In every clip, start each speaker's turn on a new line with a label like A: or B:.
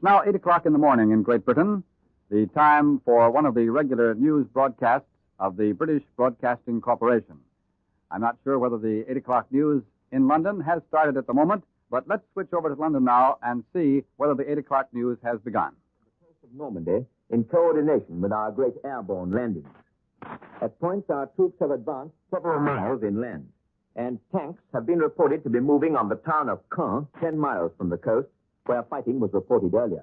A: now 8 o'clock in the morning in Great Britain, the time for one of the regular news broadcasts of the British Broadcasting Corporation. I'm not sure whether the 8 o'clock news in London has started at the moment, but let's switch over to London now and see whether the 8 o'clock news has begun.
B: The coast of Normandy, in coordination with our great airborne landings. At points, our troops have advanced several miles inland, and tanks have been reported to be moving on the town of Caen, 10 miles from the coast, where fighting was reported earlier.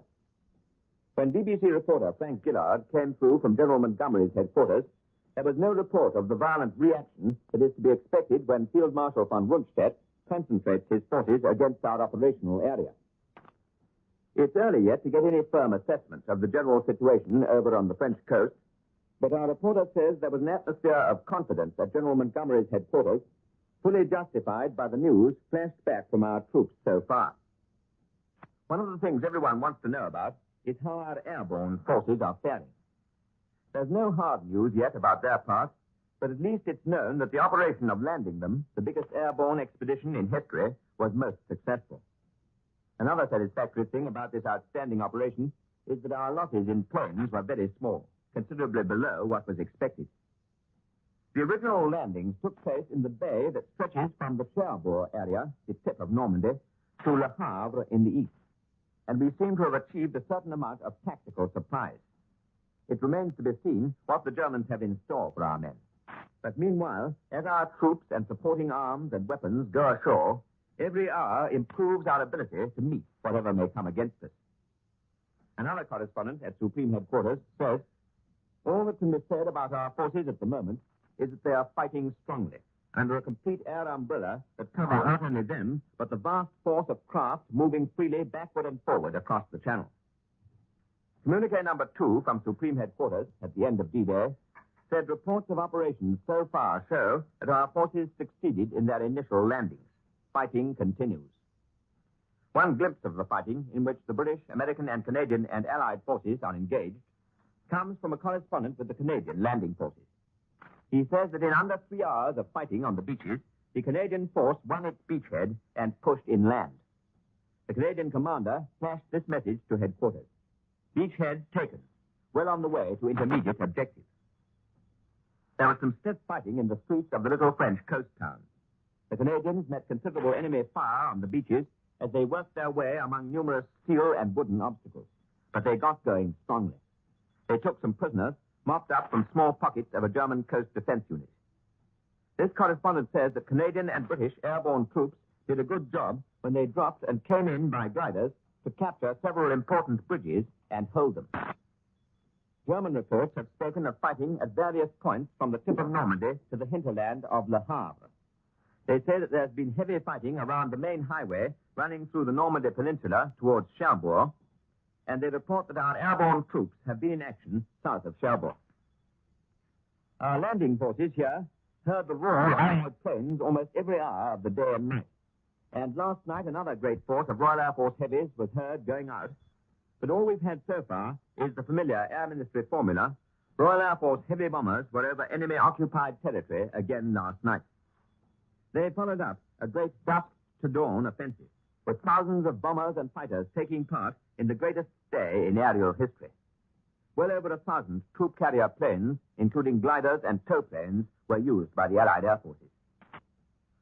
B: When BBC reporter Frank Gillard came through from General Montgomery's headquarters, there was no report of the violent reaction that is to be expected when Field Marshal von Rundstedt concentrates his forces against our operational area. It's early yet to get any firm assessment of the general situation over on the French coast, but our reporter says there was an atmosphere of confidence at General Montgomery's headquarters, fully justified by the news flashed back from our troops so far. One of the things everyone wants to know about is how our airborne forces are faring. There's no hard news yet about their part, but at least it's known that the operation of landing them, the biggest airborne expedition in history, was most successful. Another satisfactory thing about this outstanding operation is that our losses in planes were very small, considerably below what was expected. The original landings took place in the bay that stretches from the Cherbourg area, the tip of Normandy, to Le Havre in the east, and we seem to have achieved a certain amount of tactical surprise. It remains to be seen what the Germans have in store for our men. But meanwhile, as our troops and supporting arms and weapons go ashore, every hour improves our ability to meet whatever may come against us. Another correspondent at Supreme Headquarters says, all that can be said about our forces at the moment is that they are fighting strongly, under a complete air umbrella that covers not only them, but the vast force of craft moving freely backward and forward across the channel. Communique number 2 from Supreme Headquarters at the end of D-Day said reports of operations so far show that our forces succeeded in their initial landings. Fighting continues. One glimpse of the fighting in which the British, American, and Canadian and Allied forces are engaged comes from a correspondent with the Canadian landing forces. He says that in under 3 hours of fighting on the beaches, the Canadian force won its beachhead and pushed inland. The Canadian commander flashed this message to headquarters. Beachhead taken, well on the way to intermediate objectives. There was some stiff fighting in the streets of the little French coast town. The Canadians met considerable enemy fire on the beaches as they worked their way among numerous steel and wooden obstacles, but they got going strongly. They took some prisoners, mopped up from small pockets of a German coast defense unit. This correspondent says that Canadian and British airborne troops did a good job when they dropped and came in by gliders to capture several important bridges and hold them. German reports have spoken of fighting at various points from the tip of Normandy to the hinterland of Le Havre. They say that there's been heavy fighting around the main highway running through the Normandy Peninsula towards Cherbourg, and they report that our airborne troops have been in action south of Cherbourg. Our landing forces here heard the roar of Allied planes almost every hour of the day and night. And last night, another great force of Royal Air Force heavies was heard going out. But all we've had so far is the familiar Air Ministry formula. Royal Air Force heavy bombers were over enemy-occupied territory again last night. They followed up a great dusk-to-dawn offensive, with thousands of bombers and fighters taking part in the greatest day in aerial history. Well over 1,000 troop carrier planes, including gliders and tow planes, were used by the Allied Air Forces.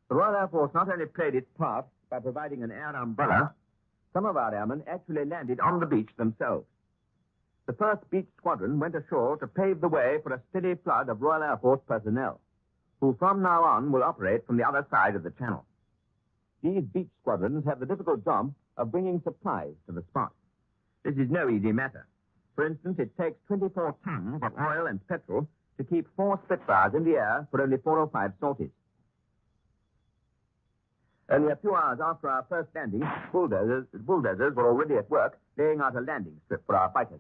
B: The Royal Air Force not only played its part by providing an air umbrella, some of our airmen actually landed on the beach themselves. The 1st Beach Squadron went ashore to pave the way for a steady flood of Royal Air Force personnel, who from now on will operate from the other side of the channel. These beach squadrons have the difficult job of bringing supplies to the spot. This is no easy matter. For instance, it takes 24 tons of oil and petrol to keep 4 Spitfires in the air for only 4 or 5 sorties. Only a few hours after our first landing, bulldozers were already at work laying out a landing strip for our fighters.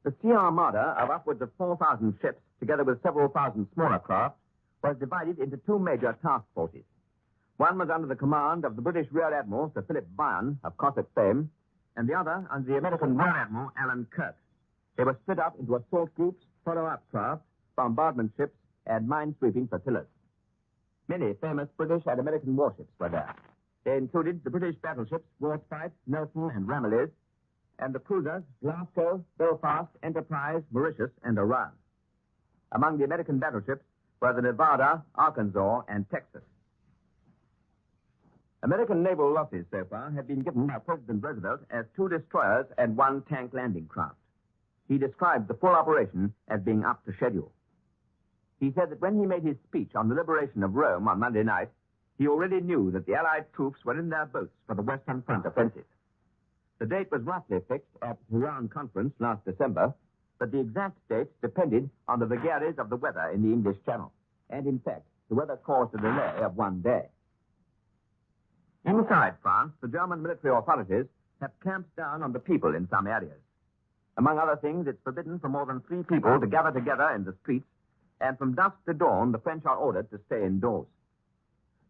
B: The sea armada of upwards of 4,000 ships, together with several thousand smaller craft, was divided into 2 major task forces. One was under the command of the British Rear Admiral, Sir Philip Byron, of Cossack fame, and the other under the American Rear Admiral, Alan Kirk. They were split up into assault groups, follow-up craft, bombardment ships, and mine-sweeping flotillas. Many famous British and American warships were there. They included the British battleships Warspite, Nelson, and Ramillies, and the cruisers Glasgow, Belfast, Enterprise, Mauritius, and Orion. Among the American battleships were the Nevada, Arkansas, and Texas. American naval losses so far have been given by President Roosevelt as 2 destroyers and 1 tank landing craft. He described the full operation as being up to schedule. He said that when he made his speech on the liberation of Rome on Monday night, he already knew that the Allied troops were in their boats for the Western Front offensive. The date was roughly fixed at the Huron Conference last December, but the exact date depended on the vagaries of the weather in the English Channel. And in fact, the weather caused a delay of 1 day. Inside France, the German military authorities have clamped down on the people in some areas. Among other things, it's forbidden for more than 3 people to gather together in the streets, and from dusk to dawn, the French are ordered to stay indoors.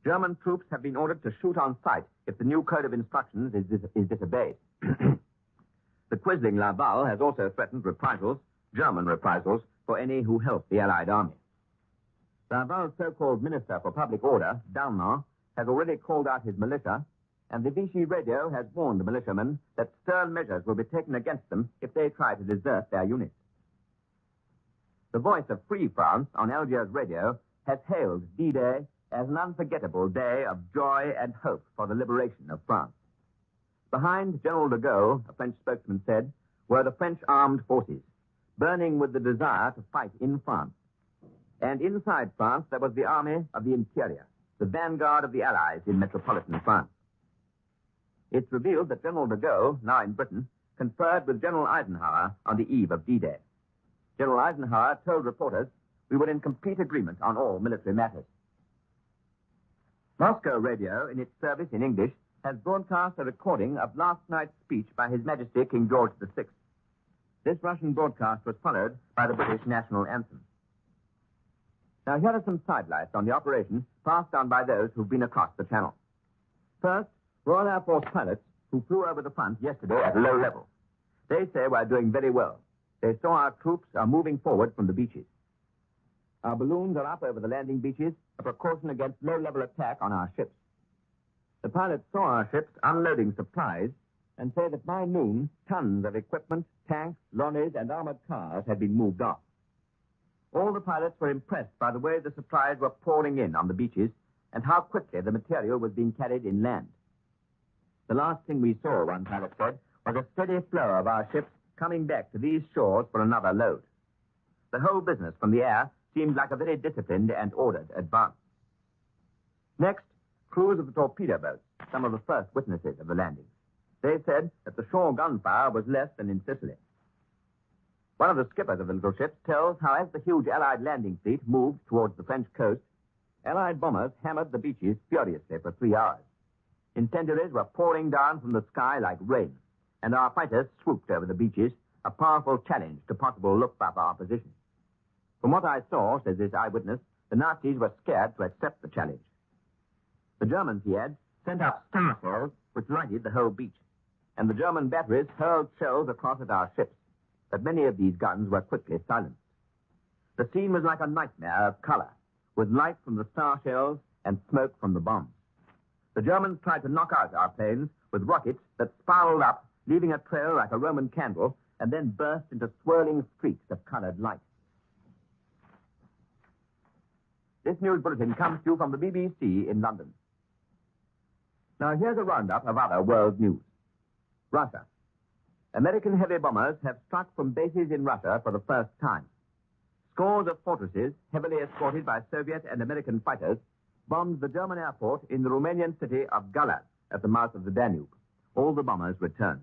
B: German troops have been ordered to shoot on sight if the new code of instructions is disobeyed. The quisling Laval has also threatened reprisals, German reprisals, for any who help the Allied army. Laval's so-called Minister for Public Order, Dalman, has already called out his militia, and the Vichy radio has warned the militiamen that stern measures will be taken against them if they try to desert their units. The voice of Free France on Algiers radio has hailed D-Day as an unforgettable day of joy and hope for the liberation of France. Behind General de Gaulle, a French spokesman said, were the French armed forces, burning with the desire to fight in France. And inside France, there was the army of the interior, the vanguard of the Allies in metropolitan France. It's revealed that General de Gaulle, now in Britain, conferred with General Eisenhower on the eve of D-Day. General Eisenhower told reporters we were in complete agreement on all military matters. Moscow Radio, in its service in English, has broadcast a recording of last night's speech by His Majesty King George VI. This Russian broadcast was followed by the British national anthem. Now, here are some sidelights on the operation passed on by those who've been across the channel. First, Royal Air Force pilots who flew over the front yesterday at a low level. They say we're doing very well. They saw our troops are moving forward from the beaches. Our balloons are up over the landing beaches, a precaution against low-level attack on our ships. The pilots saw our ships unloading supplies and say that by noon, tons of equipment, tanks, lorries, and armored cars had been moved off. All the pilots were impressed by the way the supplies were pouring in on the beaches and how quickly the material was being carried inland. The last thing we saw, one pilot said, was a steady flow of our ships coming back to these shores for another load. The whole business from the air seemed like a very disciplined and ordered advance. Next, crews of the torpedo boats, some of the first witnesses of the landings. They said that the shore gunfire was less than in Sicily. One of the skippers of the little ships tells how as the huge Allied landing fleet moved towards the French coast, Allied bombers hammered the beaches furiously for 3 hours. Incendiaries were pouring down from the sky like rain, and our fighters swooped over the beaches, a powerful challenge to possible Luftwaffe opposition. From what I saw, says this eyewitness, the Nazis were scared to accept the challenge. The Germans, he adds, sent up star shells which lighted the whole beach, and the German batteries hurled shells across at our ships, but many of these guns were quickly silenced. The scene was like a nightmare of color, with light from the star shells and smoke from the bombs. The Germans tried to knock out our planes with rockets that spiraled up, leaving a trail like a Roman candle, and then burst into swirling streaks of colored light. This news bulletin comes to you from the BBC in London. Now, here's a roundup of other world news. Russia. American heavy bombers have struck from bases in Russia for the first time. Scores of fortresses, heavily escorted by Soviet and American fighters, bombed the German airport in the Romanian city of Galaz at the mouth of the Danube. All the bombers returned.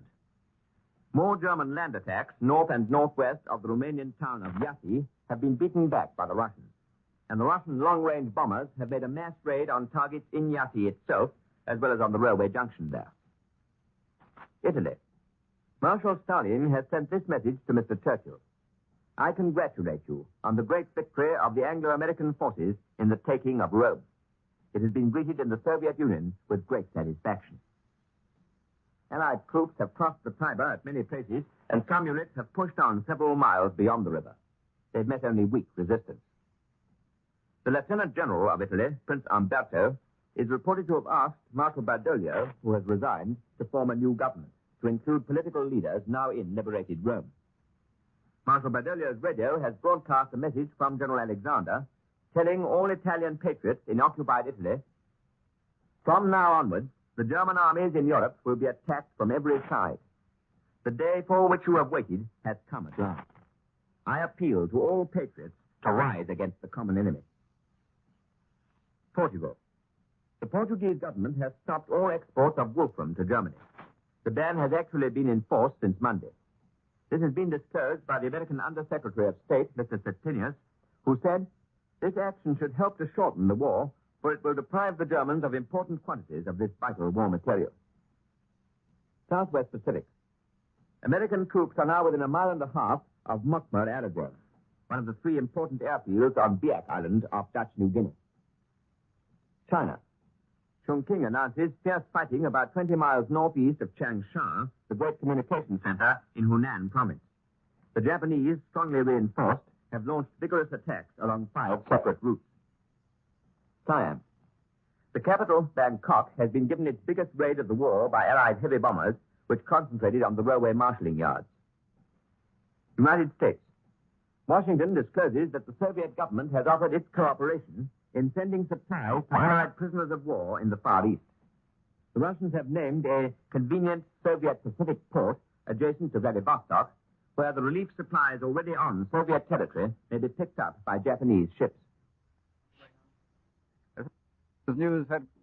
B: More German land attacks north and northwest of the Romanian town of Iași have been beaten back by the Russians. And the Russian long-range bombers have made a mass raid on targets in Iași itself, as well as on the railway junction there. Italy. Marshal Stalin has sent this message to Mr. Churchill. I congratulate you on the great victory of the Anglo-American forces in the taking of Rome. It has been greeted in the Soviet Union with great satisfaction. Allied troops have crossed the Tiber at many places, and some units have pushed on several miles beyond the river. They've met only weak resistance. The Lieutenant General of Italy, Prince Umberto, is reported to have asked Marshal Badoglio, who has resigned, to form a new government to include political leaders now in liberated Rome. Marshal Badoglio's radio has broadcast a message from General Alexander telling all Italian patriots in occupied Italy, from now onwards, the German armies in Europe will be attacked from every side. The day for which you have waited has come at last. I appeal to all patriots to rise against the common enemy. Portugal. The Portuguese government has stopped all exports of wolfram to Germany. The ban has actually been in force since Monday. This has been disclosed by the American Undersecretary of State, Mr. Septimius, who said, this action should help to shorten the war, for it will deprive the Germans of important quantities of this vital war material. Southwest Pacific. American troops are now within a mile and a half of Mokmar Aerodrome, one of the three important airfields on Biak Island off Dutch New Guinea. China. Chongqing announces fierce fighting about 20 miles northeast of Changsha, the great communication center in Hunan province. The Japanese, strongly reinforced, have launched vigorous attacks along 5 separate routes. Siam. The capital, Bangkok, has been given its biggest raid of the war by Allied heavy bombers, which concentrated on the railway marshalling yards. United States. Washington discloses that the Soviet government has offered its cooperation in sending supplies to Allied prisoners of war in the Far East. The Russians have named a convenient Soviet Pacific port adjacent to Vladivostok, where the relief supplies already on Soviet territory may be picked up by Japanese ships.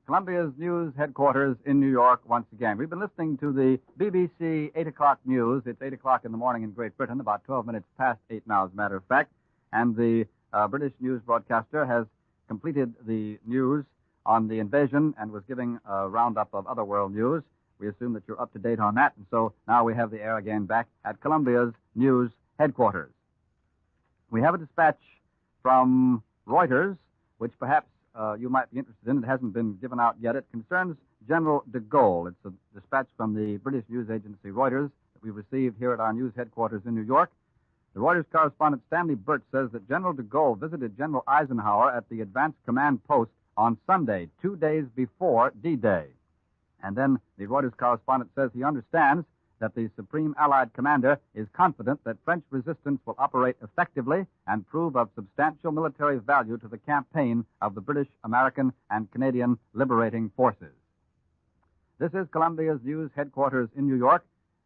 A: Columbia's news headquarters in New York once again. We've been listening to the BBC 8 o'clock news. It's 8 o'clock in the morning in Great Britain, about 12 minutes past 8 now, as a matter of fact. And the British news broadcaster has completed the news on the invasion and was giving a roundup of other world news. We assume that you're up to date on that. And so now we have the air again back at Columbia's news headquarters. We have a dispatch from Reuters, which perhaps you might be interested in. It hasn't been given out yet. It concerns General de Gaulle. It's a dispatch from the British news agency Reuters that we received here at our news headquarters in New York. The Reuters correspondent Stanley Burt says that General de Gaulle visited General Eisenhower at the advanced command post on Sunday, 2 days before D-Day. And then the Reuters correspondent says he understands that the Supreme Allied Commander is confident that French resistance will operate effectively and prove of substantial military value to the campaign of the British, American, and Canadian liberating forces. This is Columbia's news headquarters in New York.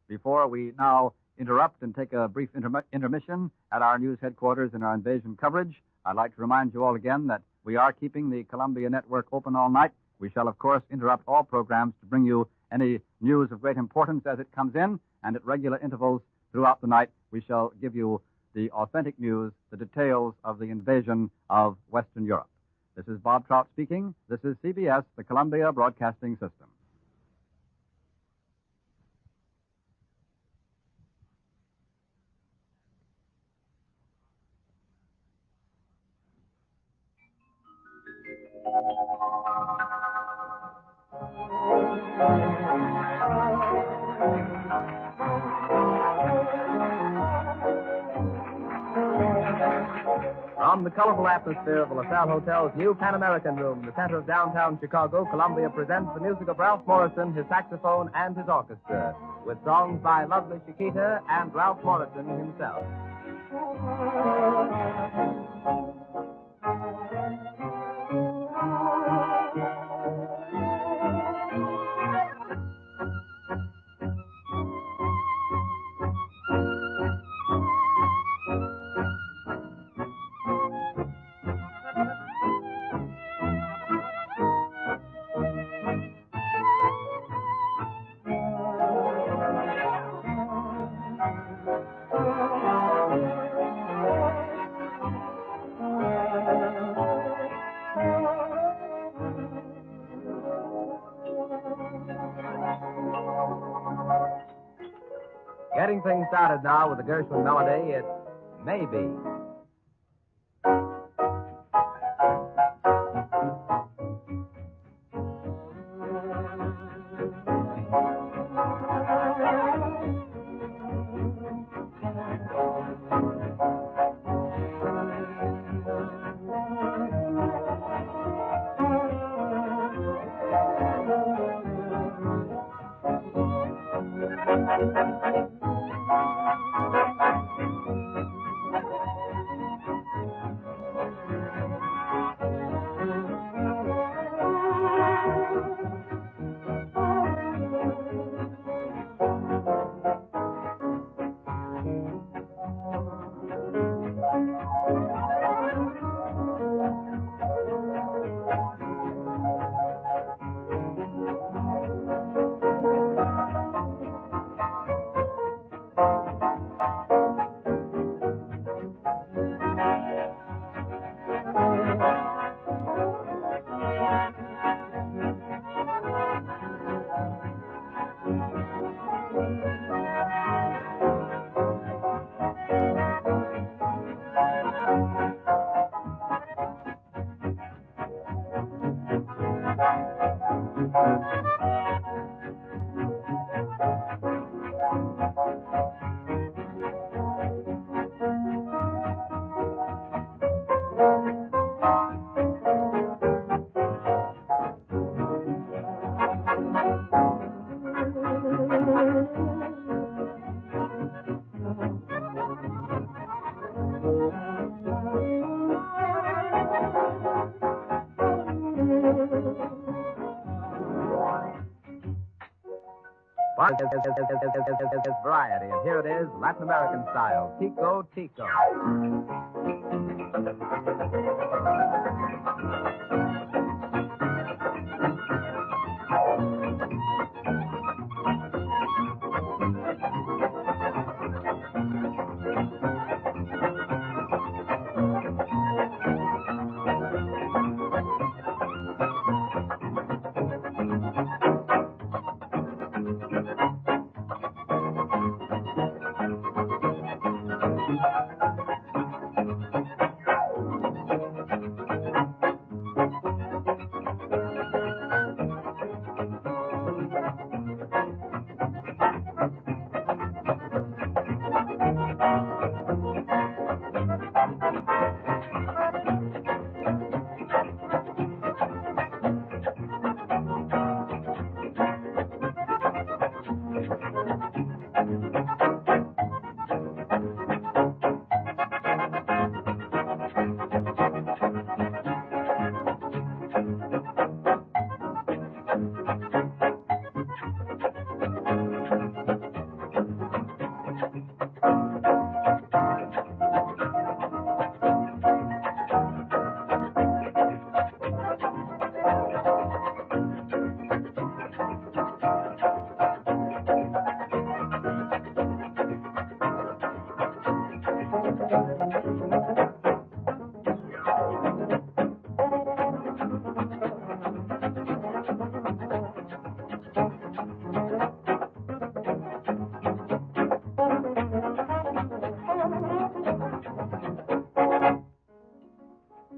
A: Before we now interrupt and take a brief intermission at our news headquarters in our invasion coverage, I'd like to remind you all again that we are keeping the Columbia Network open all night. We shall, of course, interrupt all programs to bring you any news of great importance as it comes in, and at regular intervals throughout the night, we shall give you the authentic news, the details of the invasion of Western Europe. This is Bob Trout speaking. This is CBS, the Columbia Broadcasting System.
C: From the colorful atmosphere of the LaSalle Hotel's new Pan American Room in the center of downtown Chicago, Columbia presents the music of Ralph Morrison, his saxophone, and his orchestra, with songs by lovely Chiquita and Ralph Morrison himself. Getting things started now with the Gershwin melody, it's Maybe. But there's variety, and here it is, Latin American style, Tico Tico.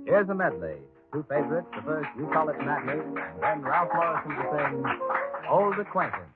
C: Here's a medley. Two favorites. The first, You Call It Madly, and then Ralph Morrison to sing Old Acquaintance.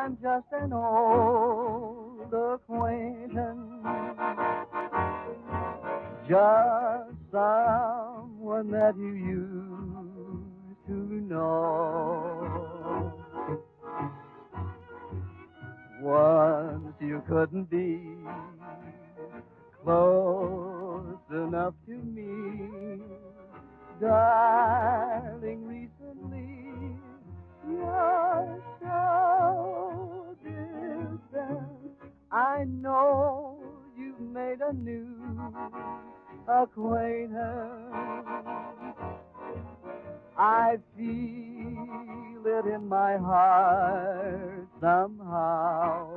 D: I'm just an old acquaintance, just someone that you used to know. Once you couldn't be close enough to me, darling, recently you're so distant. I know you've made a new acquaintance. I feel it in my heart somehow.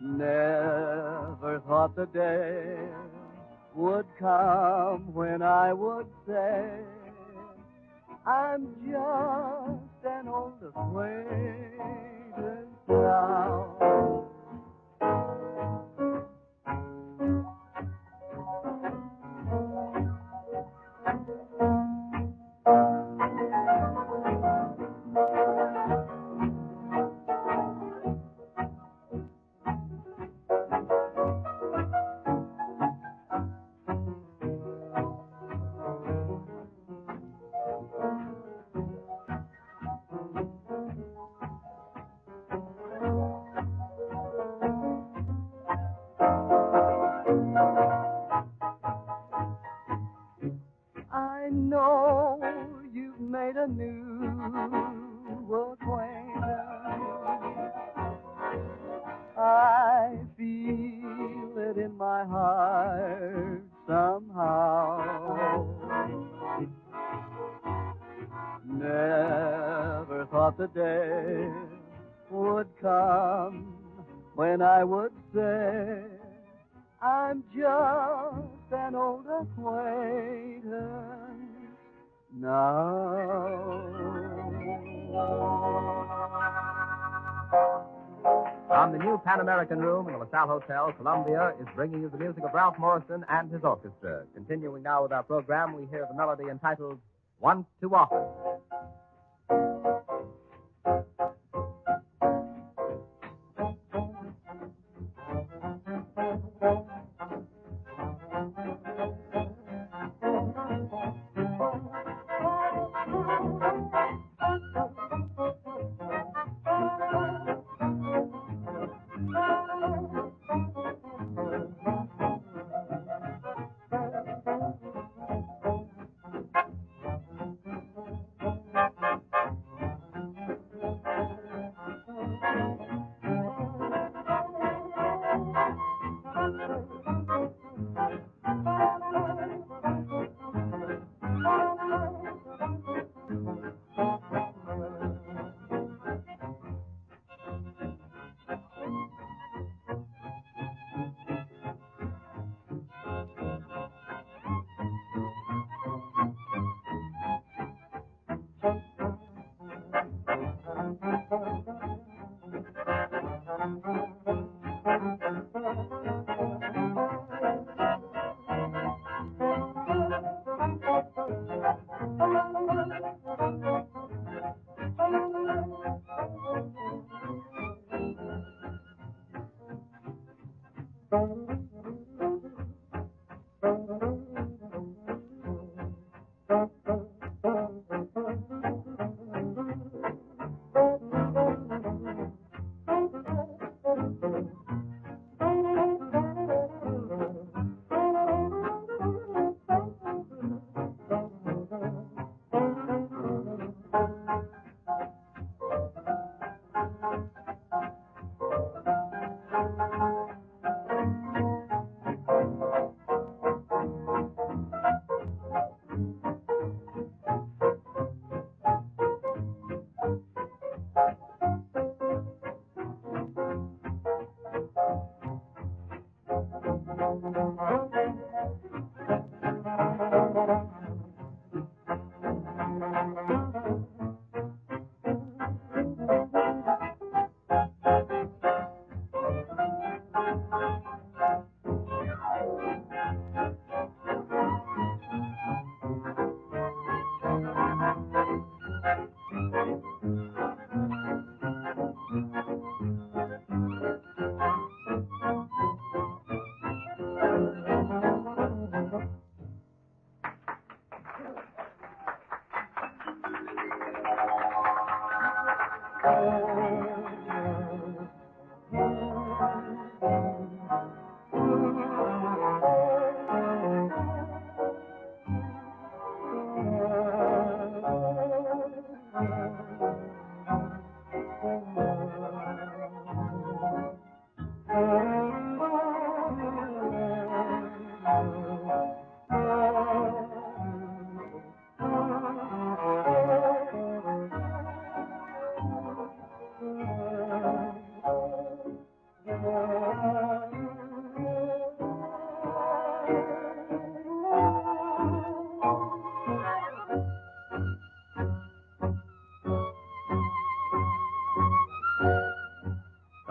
D: Never thought the day would come when I would say I'm just an old acquaintance now. I know you've made a new acquaintance. I feel it in my heart somehow. Never thought the day would come when I would say I'm just an old acquaintance now.
C: From the new Pan American Room in the LaSalle Hotel, Columbia is bringing you the music of Ralph Morrison and his orchestra. Continuing now with our program, we hear the melody entitled Once Too Often.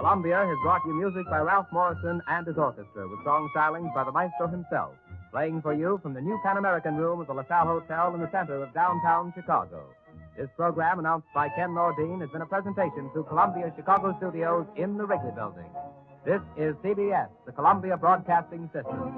C: Columbia has brought you music by Ralph Morrison and his orchestra, with song stylings by the maestro himself, playing for you from the new Pan American Room of the LaSalle Hotel in the center of downtown Chicago. This program, announced by Ken Nordine, has been a presentation to Columbia Chicago Studios in the Wrigley Building. This is CBS, the Columbia Broadcasting System.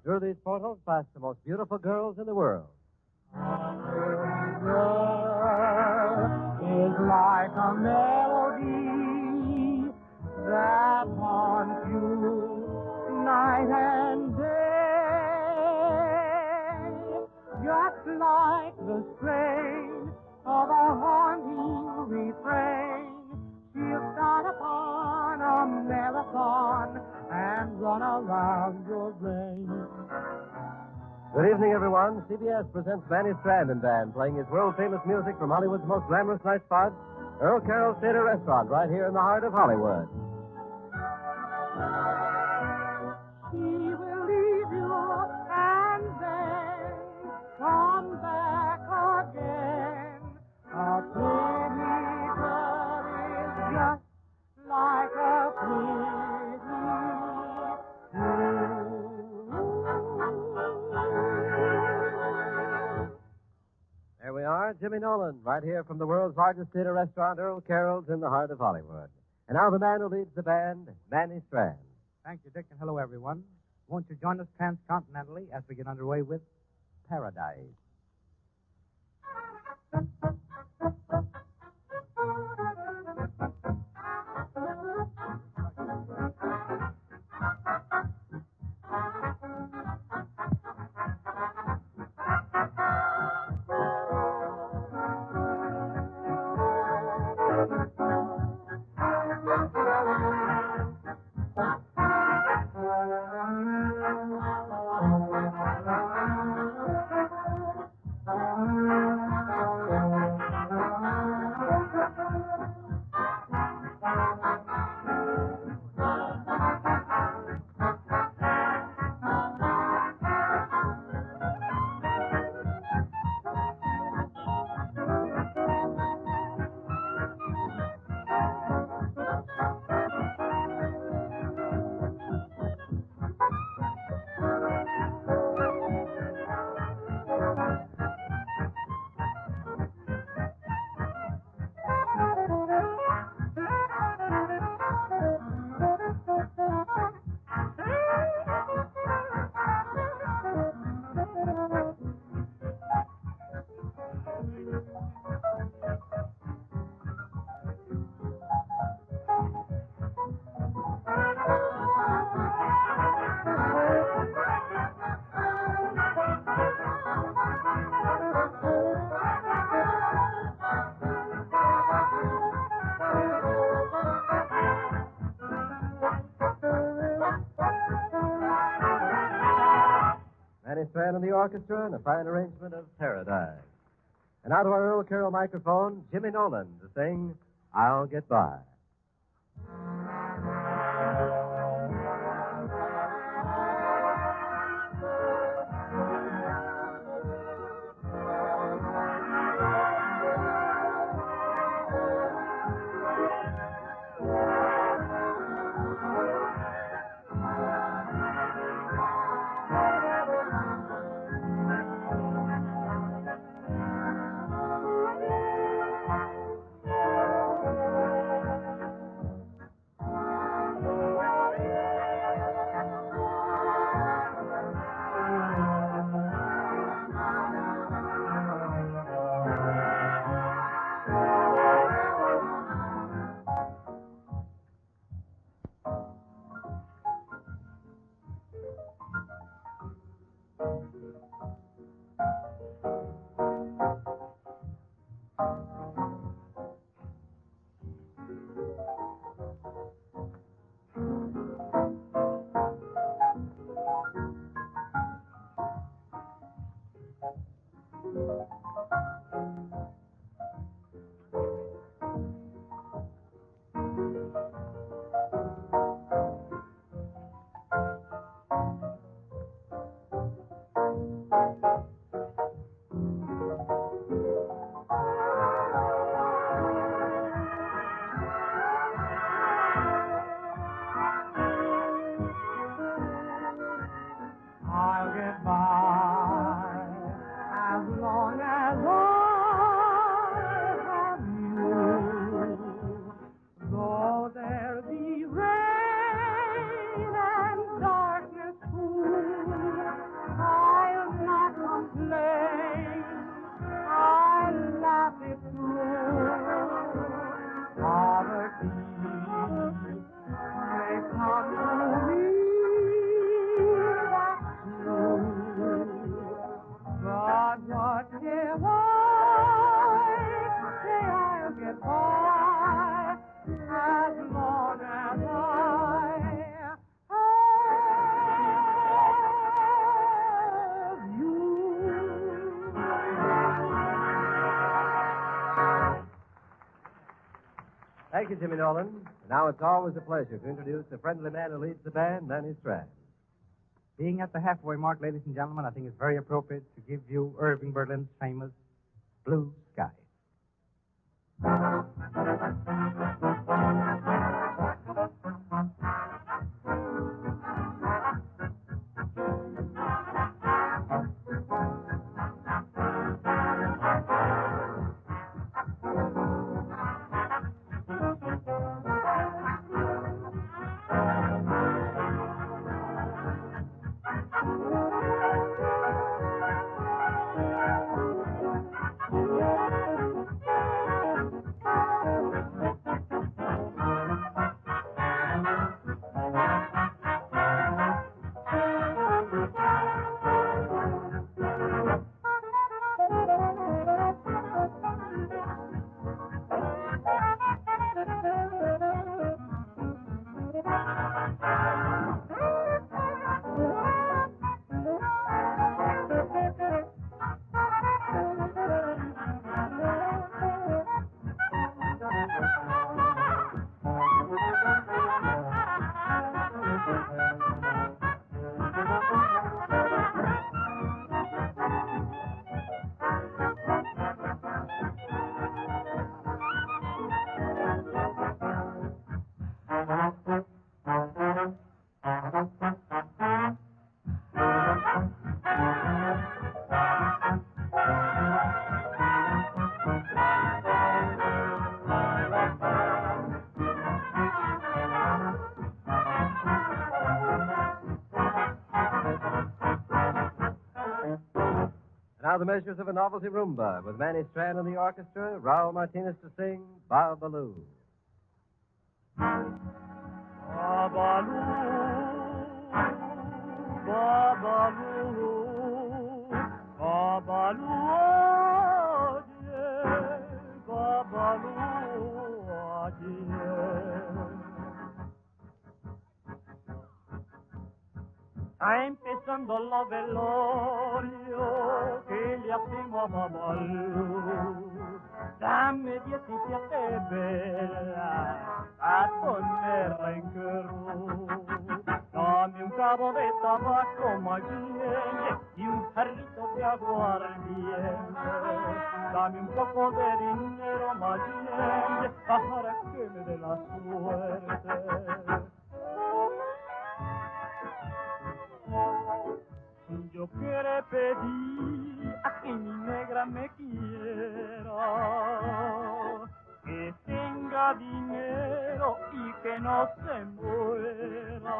E: Through these portals pass the most beautiful girls in the world.
D: Is like a melody that haunts you night and day, just like the strain of a haunting refrain. She'll start upon a marathon and run around your brain.
E: Good evening, everyone. CBS presents Manny Strand and Band, playing his world-famous music from Hollywood's most glamorous night spot, Earl Carroll's Theater Restaurant, right here in the heart of Hollywood.
D: She will leave you and then come back again. A pretty girl is just like a pretty
E: There we are, Jimmy Nolan, right here from the world's largest theater restaurant, Earl Carroll's, in the heart of Hollywood. And now the man who leads the band, Manny Strand.
F: Thank you, Dick, and hello, everyone. Won't you join us transcontinentally as we get underway with Paradise?
E: Manny Strand and the orchestra and a fine arrangement of Paradise. And now to our Earl Carroll microphone, Jimmy Nolan, to sing I'll Get By.
D: I'll get by as long as I have you. Though there be rain and darkness too, I'll not complain. I'll laugh it through. Poverty may come to me, that's true. But whatever say I'll get by as long as I have you.
E: Thank you, Jimmy Nolan. Now it's always a pleasure to introduce the friendly man who leads the band, Manny Strand.
F: Being at the halfway mark, ladies and gentlemen, I think it's very appropriate to give you Irving Berlin's famous Blue Sky. Now the measures of a novelty rumba with Manny Strand and the orchestra, Raul Martinez to sing Babaloo.
D: Babaloo, Babaloo, Babaloo, oye, Babaloo, oye. Está empezando la velorio que le hacemos a Babaloo. Dame 17 velas a ponerla en cruz. Dame un cabo de tabaco mayenne y un jarrito de aguardiente. Dame un poco de dinero mayenne para que me dé la suerte. Yo quiero pedir a que mi negra me quiera, que tenga dinero y que no se muera.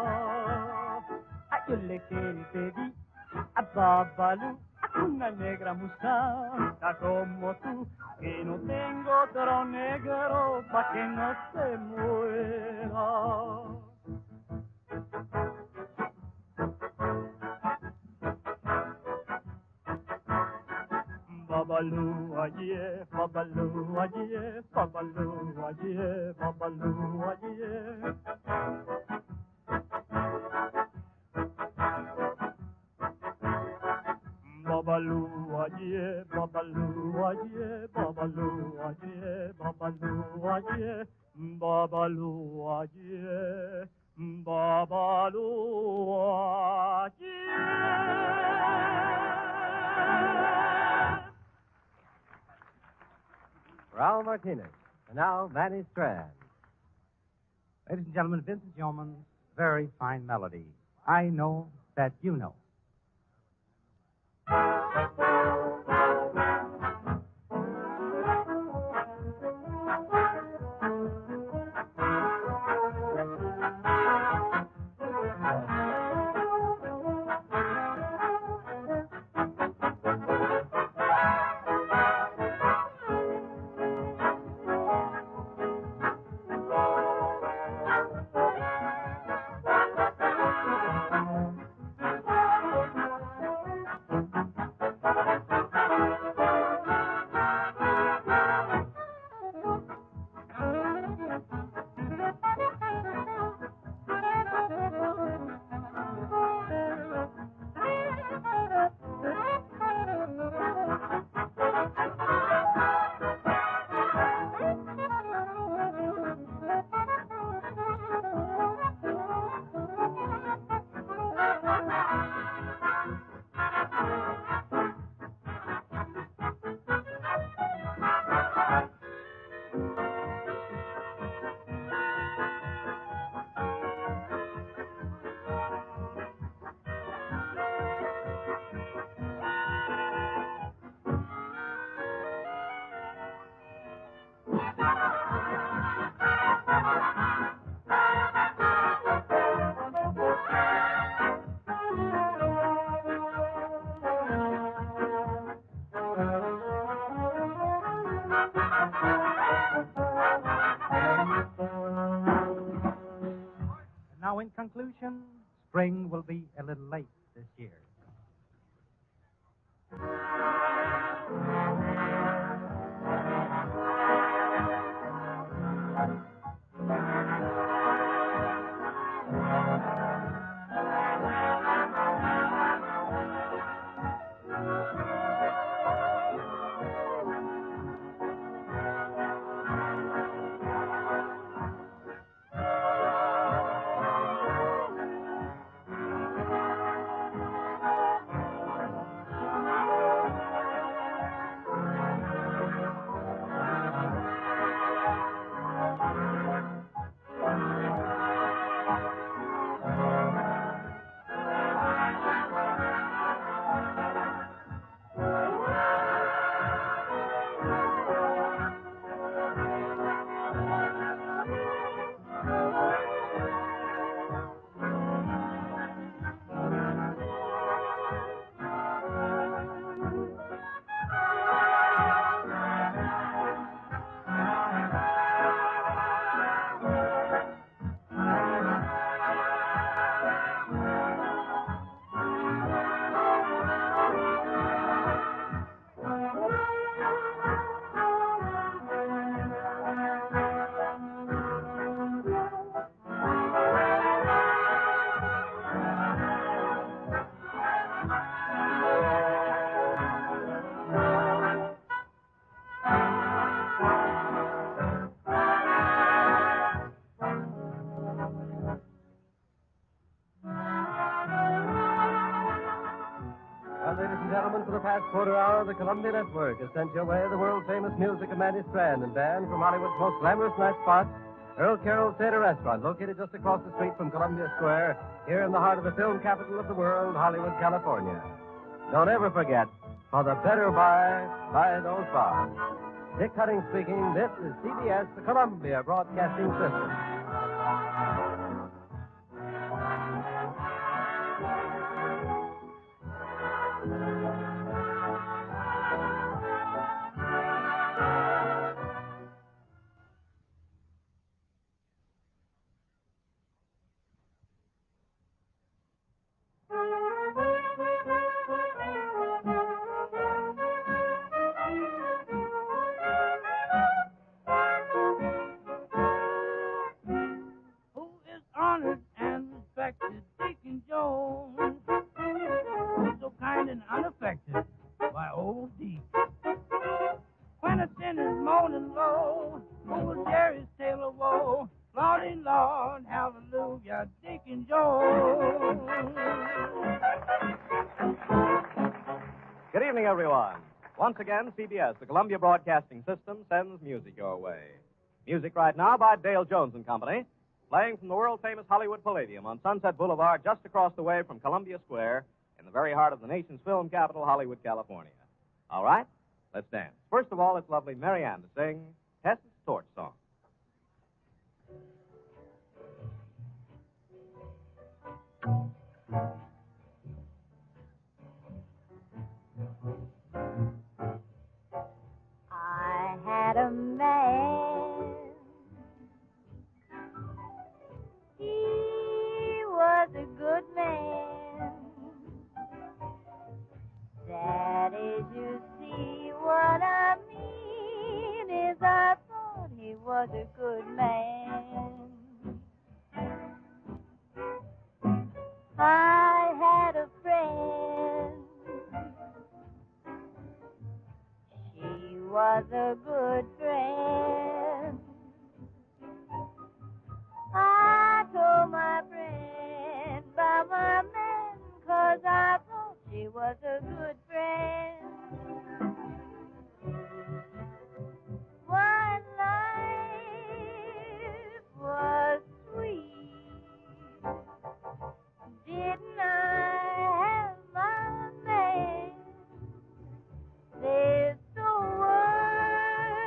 D: Ay, yo le quiero pedir a Babaloo, a una negra muchacha como tú, que no tengo otro negro pa' que no se muera. Babaloo, aye, Babaloo, aye, Babaloo, aye, Babaloo, aye. Babaloo, aye, Babaloo, aye, Babaloo, aye, Babaloo, aye, Babaloo, aye, Babaloo, aye.
E: Raul Martinez. And now, Manny Strand.
F: Ladies and gentlemen, Vincent Yeoman's very fine melody. I know that you know. resolution, spring will be a little late this year. Ladies and gentlemen, for the past quarter hour, the Columbia Network has sent your way the world-famous music of Manny Strand and band from Hollywood's most glamorous night spot, Earl Carroll's Theater Restaurant, located just across the street from Columbia Square, here in the heart of the film capital of the world, Hollywood, California. Don't ever forget, for the better by those bars. Dick Cutting speaking. This is CBS, the Columbia Broadcasting System.
C: Good evening, everyone. Once again, CBS, the Columbia Broadcasting System, sends music your way. Music right now by Dale Jones and Company, playing from the world-famous Hollywood Palladium on Sunset Boulevard, just across the way from Columbia Square, in the very heart of the nation's film capital, Hollywood, California. All right, let's dance. First of all, it's lovely Mary Ann to sing Tess's Torch Song.
G: I had a man. He was a good man. That is, you see, what I mean is I thought he was a good man. I had a friend. She was a good friend. I told my friend about my man, 'cause I thought she was a good friend. Why, life was sweet. Didn't I have my man? There's the world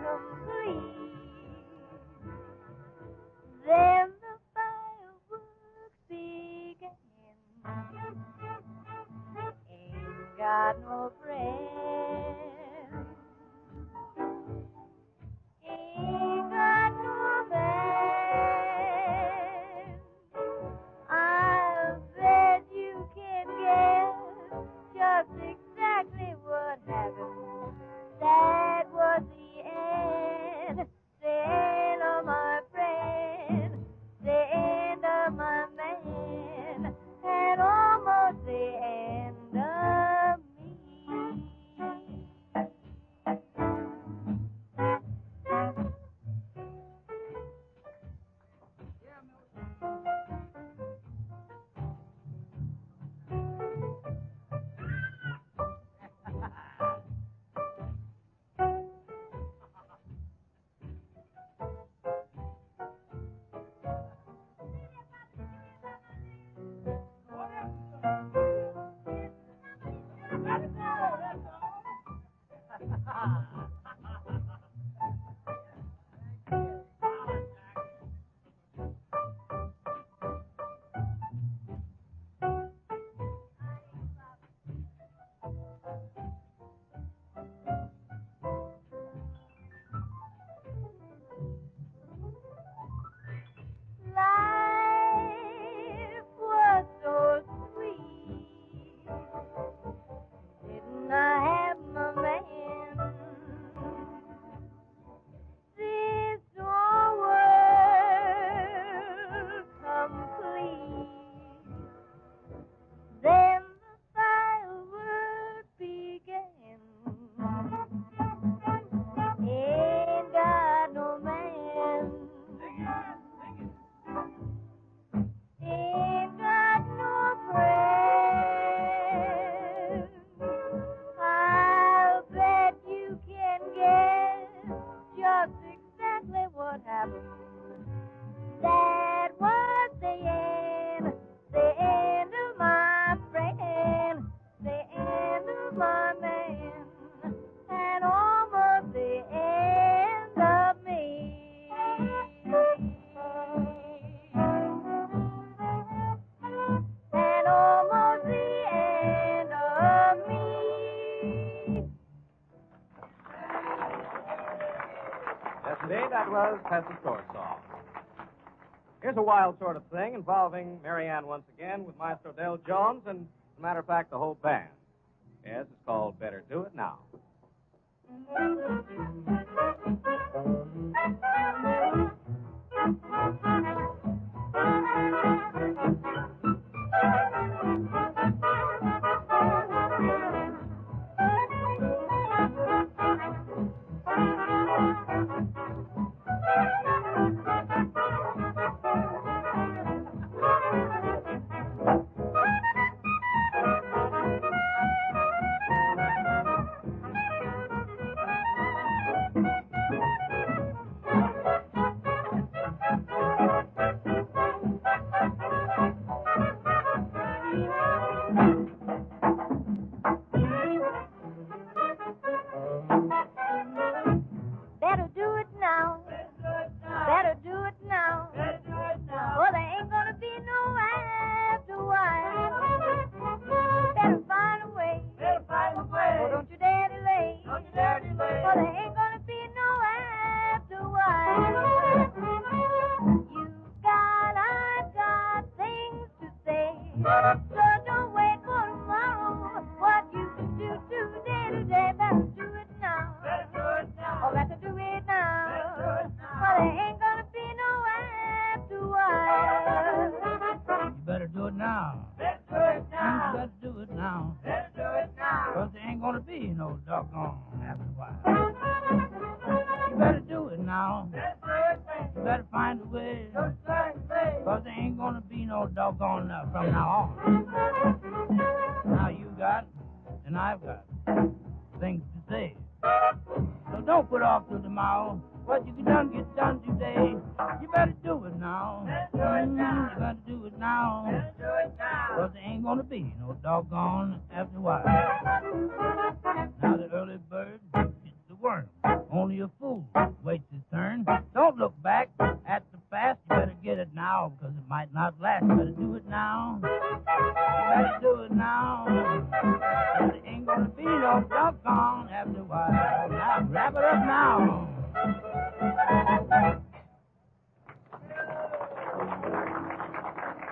G: complete. Then the fireworks began. Ain't got no friend. Ain't got no man.
C: Dracula's Pescatore song. Here's a wild sort of thing involving Marianne once again with Maestro Del Jones and, as a matter of fact, the whole band. Yes, it's called Better Do It Now.
G: Better do it now. Better do it now. Well, there ain't gonna be no after while. Better find a way. Oh, don't you dare delay. Well, there ain't gonna be no after while. I've got things to say. So don't wait for tomorrow. What you can do today. Better do it now. Oh, better do it now. Well, there ain't gonna be no after while.
D: You better do it now. You better do it now. Because there ain't gonna be no doggone after a while. You better do it now. You better find a way. Because there ain't gonna be no doggone from now on. Now you got, and I've got things to say. So don't put off till tomorrow. What you can done, get done today. You better do it now. You better do it now. Because there ain't gonna be no doggone after a while. Now the early bird gets the worm. Only a fool waits his turn. Don't look back at the past. You better get it now because it might not last. You better do it now. You better do it now. Because there ain't gonna be no doggone after a while. Now wrap it up now.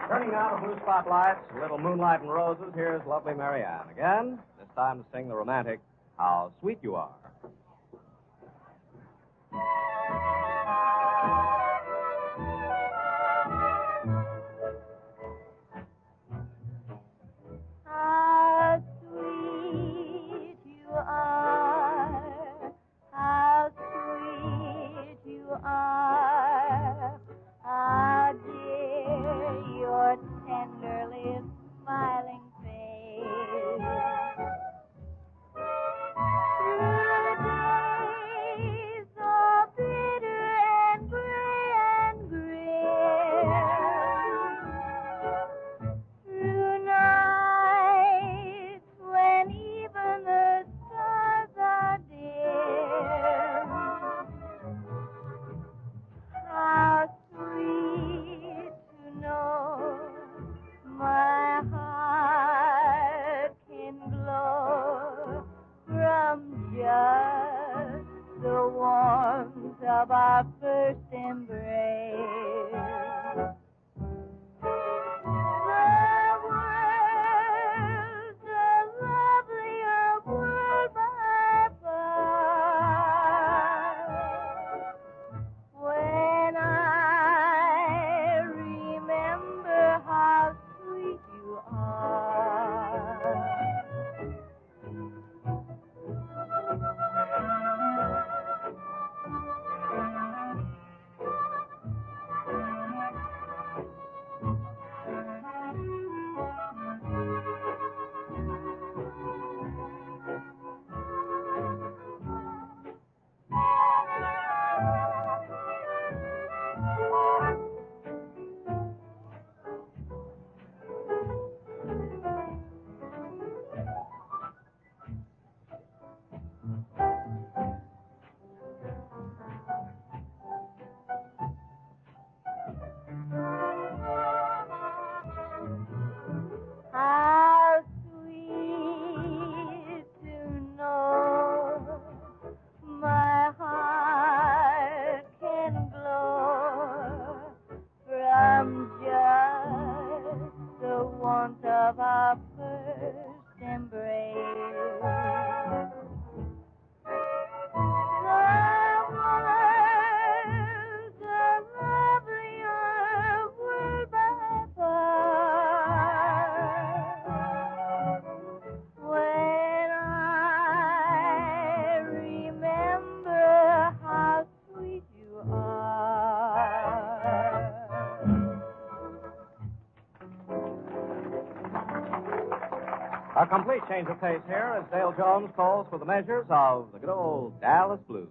C: Turning now to blue spotlights, a little moonlight and roses, here's lovely Marianne again, this time to sing the romantic How Sweet You Are.
G: How sweet you are. How sweet you are. How dear your tenderly smiling face. Through days so bitter and gray.
C: A complete change of pace here as Dale Jones calls for the measures of the good old Dallas Blues.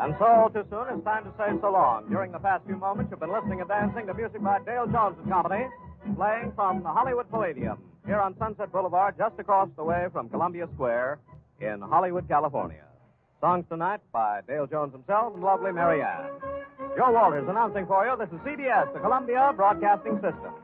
C: And so, too soon, it's time to say so long. During the past few moments, you've been listening and dancing to music by Dale Jones and Company, playing from the Hollywood Palladium, here on Sunset Boulevard, just across the way from Columbia Square in Hollywood, California. Songs tonight by Dale Jones himself and lovely Mary Ann. Joe Walters announcing for you, this is CBS, the Columbia Broadcasting System.